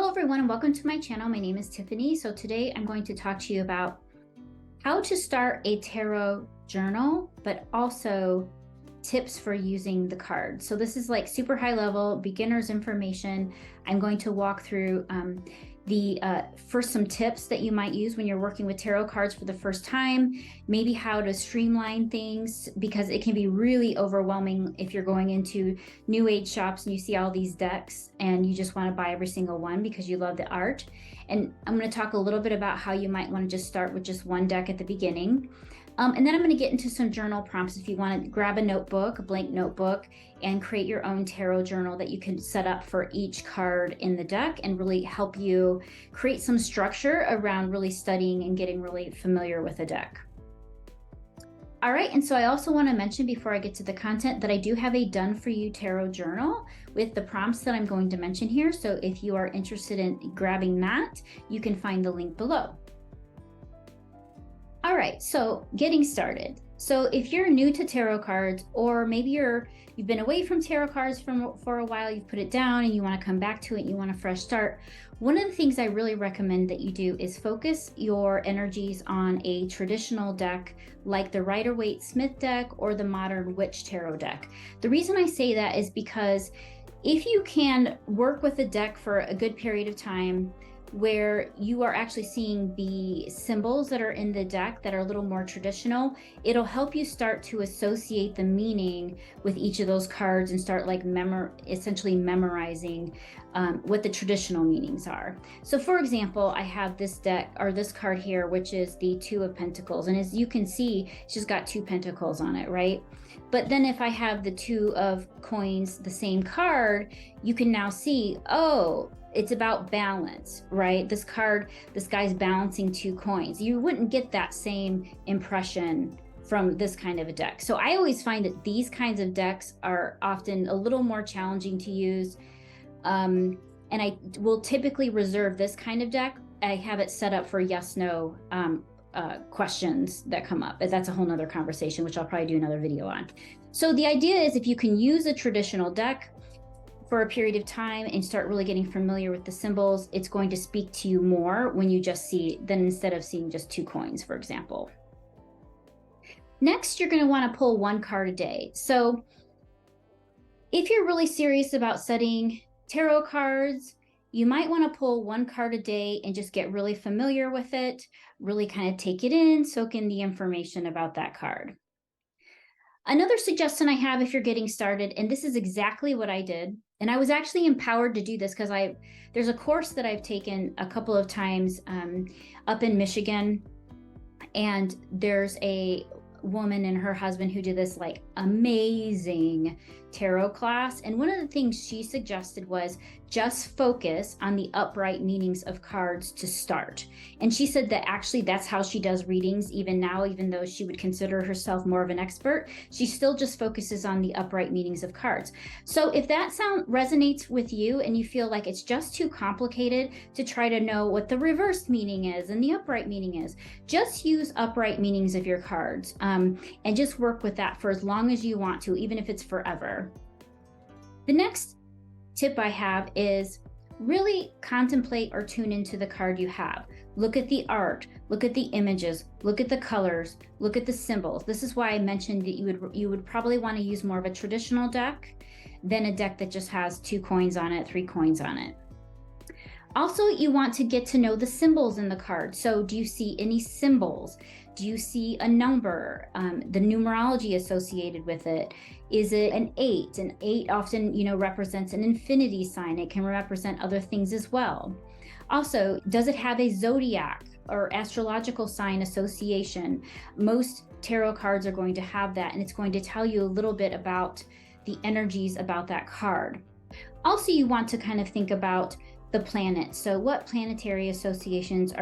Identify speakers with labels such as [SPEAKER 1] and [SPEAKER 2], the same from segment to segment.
[SPEAKER 1] Hello everyone and welcome to my channel. My name is Tiffany. So today I'm going to talk to you about how to start a tarot journal, but also tips for using the cards. So this is like super high level beginner's information. I'm going to walk through first some tips that you might use when you're working with tarot cards for the first time, maybe how to streamline things, because it can be really overwhelming if you're going into new age shops and you see all these decks and you just want to buy every single one because you love the art. And I'm going to talk a little bit about how you might want to just start with just one deck at the beginning. And then I'm going to get into some journal prompts if you want to grab a notebook, a blank notebook, and create your own tarot journal that you can set up for each card in the deck and really help you create some structure around really studying and getting really familiar with a deck. All right, and so I also want to mention before I get to the content that I do have a done for you tarot journal with the prompts that I'm going to mention here. So if you are interested in grabbing that, you can find the link below. All right, so getting started. So if you're new to tarot cards, or maybe you've been away from tarot cards for a while, you've put it down and you want to come back to it and you want a fresh start, one of the things I really recommend that you do is focus your energies on a traditional deck like the Rider-Waite-Smith deck or the Modern Witch Tarot deck. The reason I say that is because if you can work with a deck for a good period of time where you are actually seeing the symbols that are in the deck that are a little more traditional, it'll help you start to associate the meaning with each of those cards and start like essentially memorizing what the traditional meanings are. So for example, I have this deck or this card here, which is the Two of Pentacles. And as you can see, she's got two pentacles on it, right? But then if I have the Two of Coins, the same card, you can now see, oh, it's about balance, right? This guy's balancing two coins. You wouldn't get that same impression from this kind of a deck. So I always find that these kinds of decks are often a little more challenging to use. And I will typically reserve this kind of deck. I have it set up for yes/no questions that come up. But that's a whole nother conversation, which I'll probably do another video on. So the idea is if you can use a traditional deck for a period of time and start really getting familiar with the symbols, it's going to speak to you more when you just see, than instead of seeing just two coins, for example. Next, you're going to want to pull one card a day. So if you're really serious about studying tarot cards, you might want to pull one card a day and just get really familiar with it, really kind of take it in, soak in the information about that card. Another suggestion I have if you're getting started, and this is exactly what I did, and I was actually empowered to do this because there's a course that I've taken a couple of times up in Michigan, and there's a woman and her husband who did this like amazing tarot class. And one of the things she suggested was just focus on the upright meanings of cards to start. And she said that actually that's how she does readings even now, even though she would consider herself more of an expert, she still just focuses on the upright meanings of cards. So if that sound resonates with you and you feel like it's just too complicated to try to know what the reversed meaning is and the upright meaning is, just use upright meanings of your cards and just work with that for as long as you want to, even if it's forever. The next tip I have is really contemplate or tune into the card you have. Look at the art, look at the images, look at the colors, look at the symbols. This is why I mentioned that you would probably want to use more of a traditional deck than a deck that just has two coins on it, three coins on it. Also, you want to get to know the symbols in the card. So do you see any symbols? Do you see a number, the numerology associated with it? Is it an 8? An 8 often, represents an infinity sign. It can represent other things as well. Also, does it have a zodiac or astrological sign association? Most tarot cards are going to have that, and it's going to tell you a little bit about the energies about that card. Also, you want to kind of think about the planets. So what planetary associations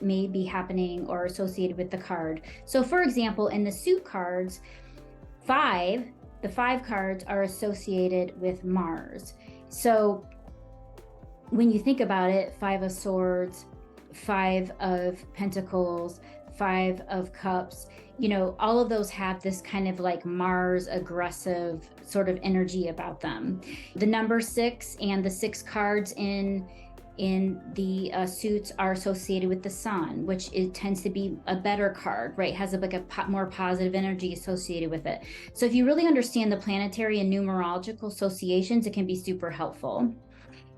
[SPEAKER 1] may be happening or associated with the card. So for example, in the suit cards, the 5 cards are associated with Mars. So when you think about it, 5 of Swords, 5 of Pentacles, 5 of Cups, all of those have this kind of like Mars aggressive sort of energy about them. The number 6 and the 6 cards in in the suits are associated with the sun, which it tends to be a better card, right? Has more positive energy associated with it. So if you really understand the planetary and numerological associations, it can be super helpful.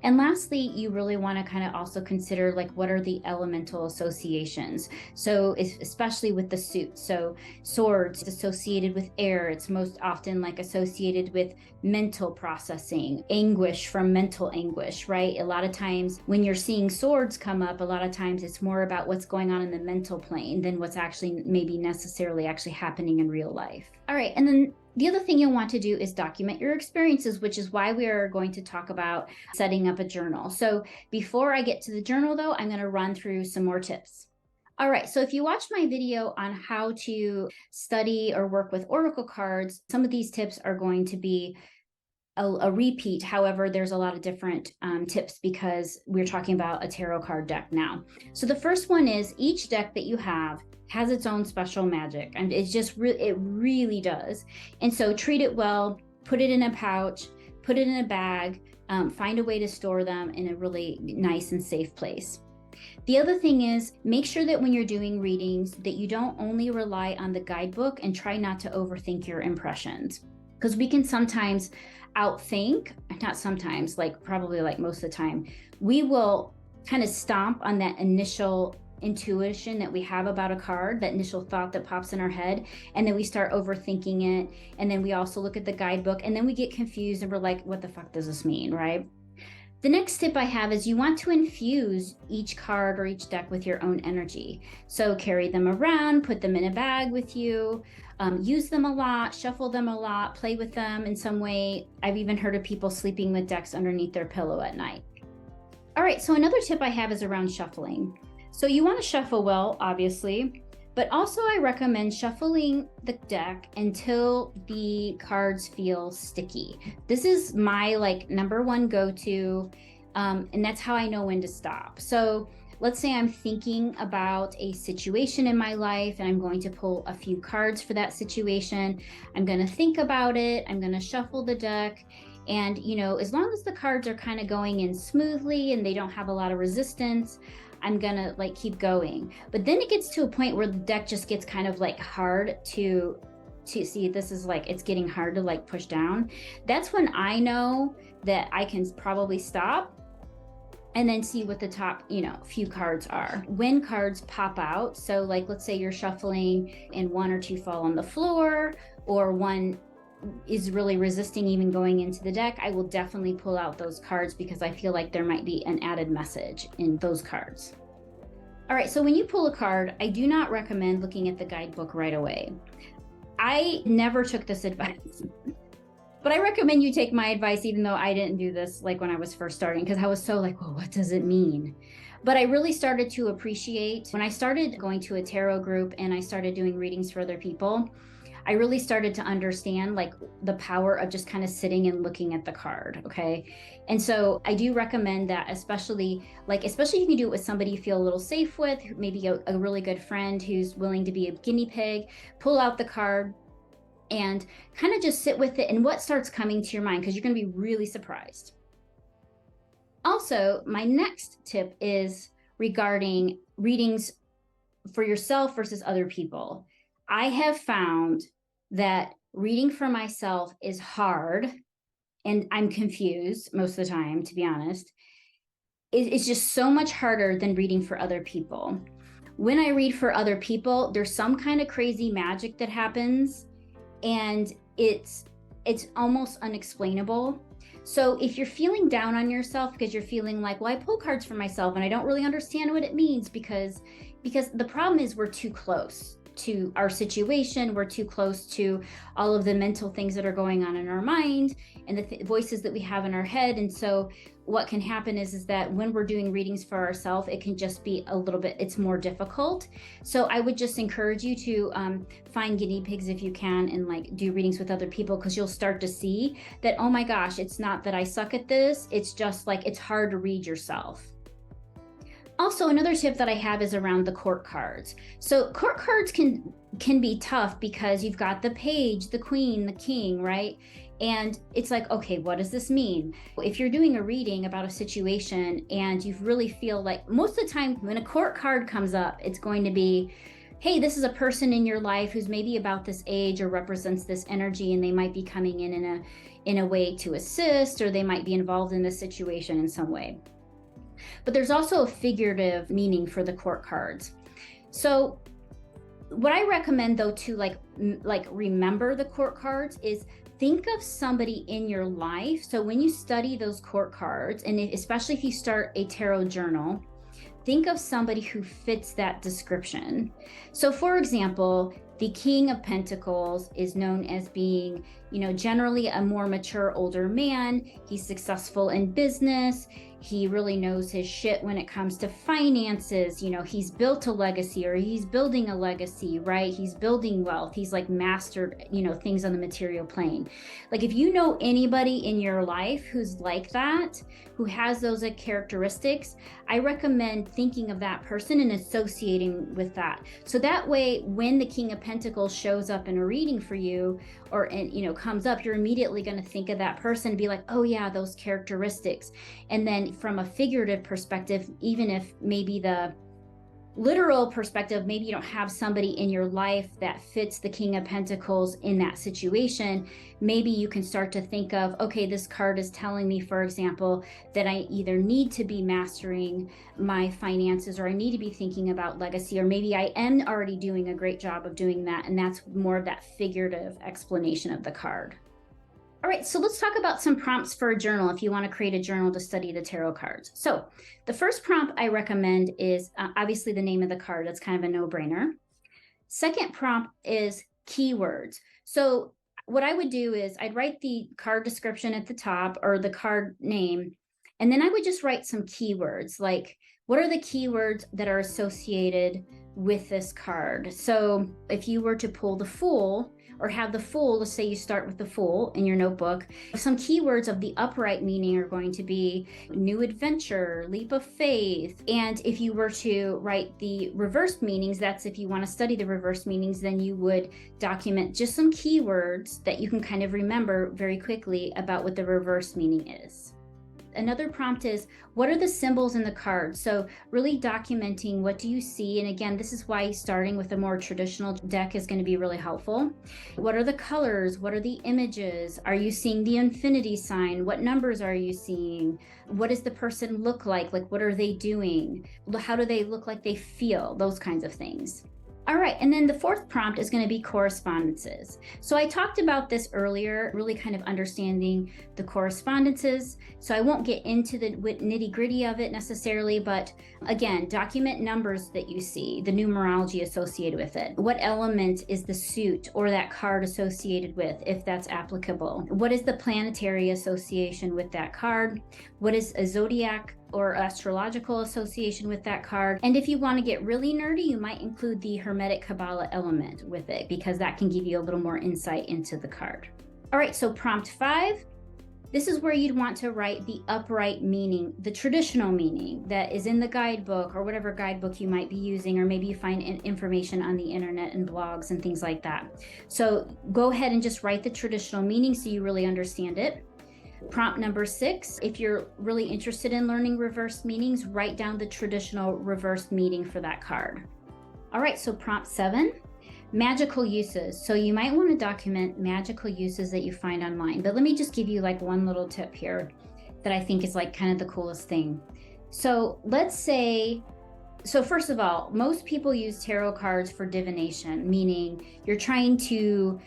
[SPEAKER 1] And lastly, you really want to kind of also consider like what are the elemental associations. So especially with the suit. So swords associated with air, it's most often like associated with mental processing, anguish from mental anguish, right? A lot of times when you're seeing swords come up, a lot of times it's more about what's going on in the mental plane than what's actually maybe necessarily actually happening in real life. All right, and then the other thing you'll want to do is document your experiences, which is why we are going to talk about setting up a journal. So before I get to the journal though, I'm going to run through some more tips. All right, so if you watch my video on how to study or work with oracle cards, some of these tips are going to be a repeat. However, there's a lot of different tips because we're talking about a tarot card deck now. So the first one is each deck that you have has its own special magic, and it's just it really does. And so treat it well, put it in a pouch, put it in a bag, find a way to store them in a really nice and safe place. The other thing is make sure that when you're doing readings that you don't only rely on the guidebook and try not to overthink your impressions, because we can sometimes outthink, not sometimes, like probably like most of the time, we will kind of stomp on that initial intuition that we have about a card, that initial thought that pops in our head, and then we start overthinking it. And then we also look at the guidebook and then we get confused and we're like, what the fuck does this mean, right? The next tip I have is you want to infuse each card or each deck with your own energy. So carry them around, put them in a bag with you, use them a lot, shuffle them a lot, play with them in some way. I've even heard of people sleeping with decks underneath their pillow at night. All right, so another tip I have is around shuffling. So you want to shuffle well, obviously, but also I recommend shuffling the deck until the cards feel sticky. This is my like number one go-to, and that's how I know when to stop. So let's say I'm thinking about a situation in my life and I'm going to pull a few cards for that situation. I'm going to think about it. I'm going to shuffle the deck. And, you know, as long as the cards are kind of going in smoothly and they don't have a lot of resistance, I'm gonna like keep going. But then it gets to a point where the deck just gets kind of like hard to see. This is like, it's getting hard to like push down. That's when I know that I can probably stop and then see what the top, you know, few cards are. When cards pop out, so like let's say you're shuffling and one or two fall on the floor, or one is really resisting even going into the deck, I will definitely pull out those cards because I feel like there might be an added message in those cards. All right, so when you pull a card, I do not recommend looking at the guidebook right away. I never took this advice, but I recommend you take my advice, even though I didn't do this like when I was first starting, because I was so like, well, what does it mean? But I really started to appreciate when I started going to a tarot group and I started doing readings for other people. I really started to understand like the power of just kind of sitting and looking at the card, okay? And so I do recommend that, especially if you can do it with somebody you feel a little safe with, maybe a really good friend who's willing to be a guinea pig, pull out the card and kind of just sit with it and what starts coming to your mind, because you're gonna be really surprised. Also, my next tip is regarding readings for yourself versus other people. I have found that reading for myself is hard, and I'm confused most of the time, to be honest. It's just so much harder than reading for other people. When I read for other people, there's some kind of crazy magic that happens, and it's almost unexplainable. So if you're feeling down on yourself because you're feeling like, well, I pull cards for myself and I don't really understand what it means, because the problem is we're too close to our situation, we're too close to all of the mental things that are going on in our mind and the voices that we have in our head. And so what can happen is that when we're doing readings for ourselves, it can just be a little bit, it's more difficult. So I would just encourage you to find guinea pigs if you can and like do readings with other people, because you'll start to see that, oh my gosh, it's not that I suck at this, it's just like it's hard to read yourself. Also, another tip that I have is around the court cards. So court cards can be tough because you've got the page, the queen, the king, right? And it's like, okay, what does this mean? If you're doing a reading about a situation and you really feel like, most of the time when a court card comes up, it's going to be, hey, this is a person in your life who's maybe about this age or represents this energy, and they might be coming in a way to assist, or they might be involved in this situation in some way. But there's also a figurative meaning for the court cards. So what I recommend though to like remember the court cards is think of somebody in your life. So when you study those court cards, and especially if you start a tarot journal, think of somebody who fits that description. So for example, the King of Pentacles is known as being, generally a more mature, older man. He's successful in business. He really knows his shit when it comes to finances. He's built a legacy, or he's building a legacy, right? He's building wealth. He's like mastered, things on the material plane. Like if you know anybody in your life who's like that, who has those characteristics, I recommend thinking of that person and associating with that. So that way, when the King of Pentacles shows up in a reading for you, or comes up, you're immediately going to think of that person and be like, oh yeah, those characteristics. And then from a figurative perspective, even if maybe the literal perspective, maybe you don't have somebody in your life that fits the King of Pentacles in that situation, maybe you can start to think of, okay, this card is telling me, for example, that I either need to be mastering my finances, or I need to be thinking about legacy, or maybe I am already doing a great job of doing that. And that's more of that figurative explanation of the card. All right, so let's talk about some prompts for a journal if you want to create a journal to study the tarot cards. So the first prompt I recommend is obviously the name of the card. That's kind of a no-brainer. Second prompt is keywords. So what I would do is I'd write the card description at the top, or the card name, and then I would just write some keywords, like what are the keywords that are associated with this card? So if you were to pull the Fool, or have the Fool, let's say you start with the Fool in your notebook, some keywords of the upright meaning are going to be new adventure, leap of faith. And if you were to write the reverse meanings, that's if you want to study the reverse meanings, then you would document just some keywords that you can kind of remember very quickly about what the reverse meaning is. Another prompt is, what are the symbols in the card? So really documenting, what do you see? And again, this is why starting with a more traditional deck is going to be really helpful. What are the colors? What are the images? Are you seeing the infinity sign? What numbers are you seeing? What does the person look like? Like, what are they doing? How do they look like they feel? Those kinds of things. All right, and then the fourth prompt is going to be correspondences. So I talked about this earlier, really kind of understanding the correspondences. So I won't get into the nitty-gritty of it necessarily, but again, document numbers that you see, the numerology associated with it. What element is the suit or that card associated with, if that's applicable? What is the planetary association with that card? What is a zodiac or astrological association with that card? And if you want to get really nerdy, you might include the Hermetic Kabbalah element with it, because that can give you a little more insight into the card. All right, so prompt 5, this is where you'd want to write the upright meaning, the traditional meaning that is in the guidebook, or whatever guidebook you might be using, or maybe you find information on the internet and blogs and things like that. So go ahead and just write the traditional meaning so you really understand it. Prompt number 6, if you're really interested in learning reverse meanings, write down the traditional reverse meaning for that card. All right, so prompt 7, magical uses. So you might want to document magical uses that you find online, but let me just give you like one little tip here that I think is like kind of the coolest thing. So let's say, so first of all, most people use tarot cards for divination, meaning you're trying to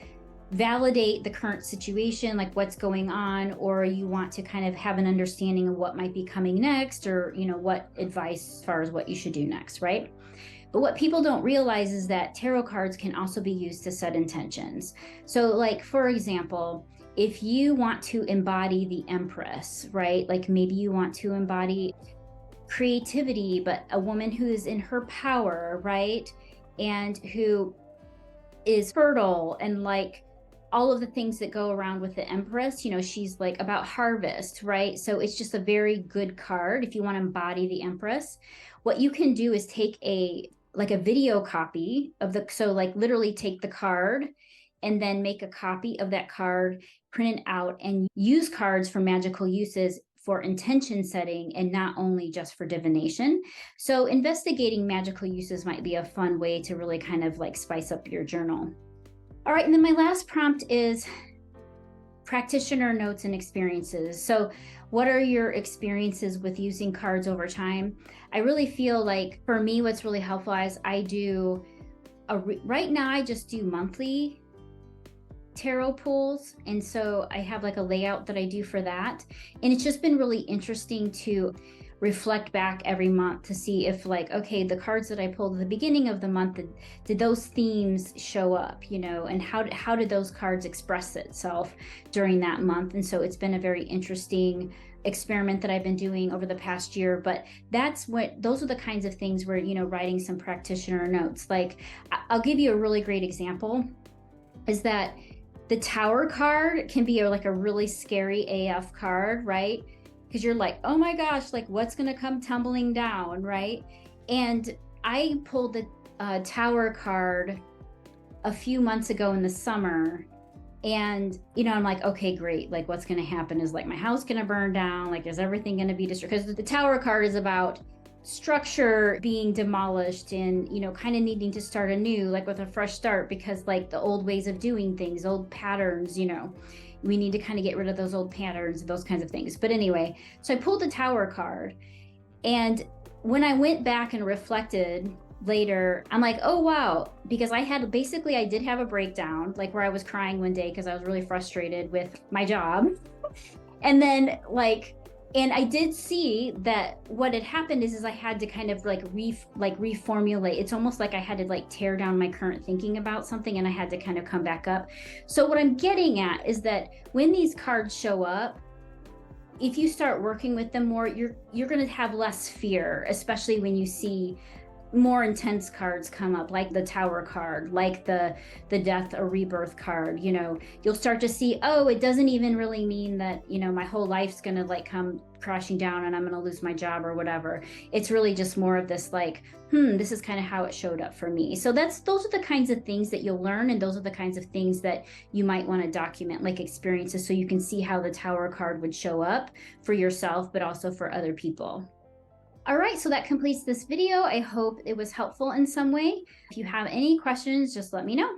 [SPEAKER 1] validate the current situation, like what's going on, or you want to kind of have an understanding of what might be coming next, or what advice as far as what you should do next, right? But what people don't realize is that tarot cards can also be used to set intentions. So like, for example, if you want to embody the Empress, right? Like maybe you want to embody creativity, but a woman who is in her power, right? And who is fertile, and like all of the things that go around with the Empress, she's like about harvest, right? So it's just a very good card if you want to embody the Empress. What you can do is take a video copy of so like literally take the card and then make a copy of that card, print it out, and use cards for magical uses for intention setting and not only just for divination. So investigating magical uses might be a fun way to really kind of like spice up your journal. All right, and then my last prompt is practitioner notes and experiences. So what are your experiences with using cards over time? I really feel like for me, what's really helpful is I do right now I just do monthly tarot pulls, and so I have like a layout that I do for that, and it's just been really interesting to reflect back every month to see if like, okay, the cards that I pulled at the beginning of the month, did those themes show up, you know, and how did those cards express itself during that month? And so it's been a very interesting experiment that I've been doing over the past year. But those are the kinds of things where, you know, writing some practitioner notes. Like I'll give you a really great example, is that the Tower card can be like a really scary AF card, right? Because you're like, oh my gosh, like what's gonna come tumbling down, right? And I pulled the Tower card a few months ago in the summer, and you know, I'm like, okay, great, like what's gonna happen is like my house gonna burn down, like is everything gonna be destroyed? Because the Tower card is about structure being demolished and, you know, kind of needing to start anew, like with a fresh start, because like the old ways of doing things, old patterns, you know, we need to kind of get rid of those old patterns, those kinds of things. But anyway, so I pulled the Tower card, and when I went back and reflected later, I'm like, oh wow, because I did have a breakdown, like where I was crying one day because I was really frustrated with my job. And then and I did see that what had happened is I had to kind of like reformulate. It's almost like I had to like tear down my current thinking about something, and I had to kind of come back up. So what I'm getting at is that when these cards show up, if you start working with them more, you're going to have less fear, especially when you see more intense cards come up, like the Tower card, like the death or rebirth card. You know, you'll start to see, oh, it doesn't even really mean that, you know, my whole life's gonna like come crashing down and I'm gonna lose my job or whatever. It's really just more of this like, this is kind of how it showed up for me. So those are the kinds of things that you'll learn, and those are the kinds of things that you might want to document, like experiences, so you can see how the Tower card would show up for yourself, but also for other people. All right, so that completes this video. I hope it was helpful in some way. If you have any questions, just let me know.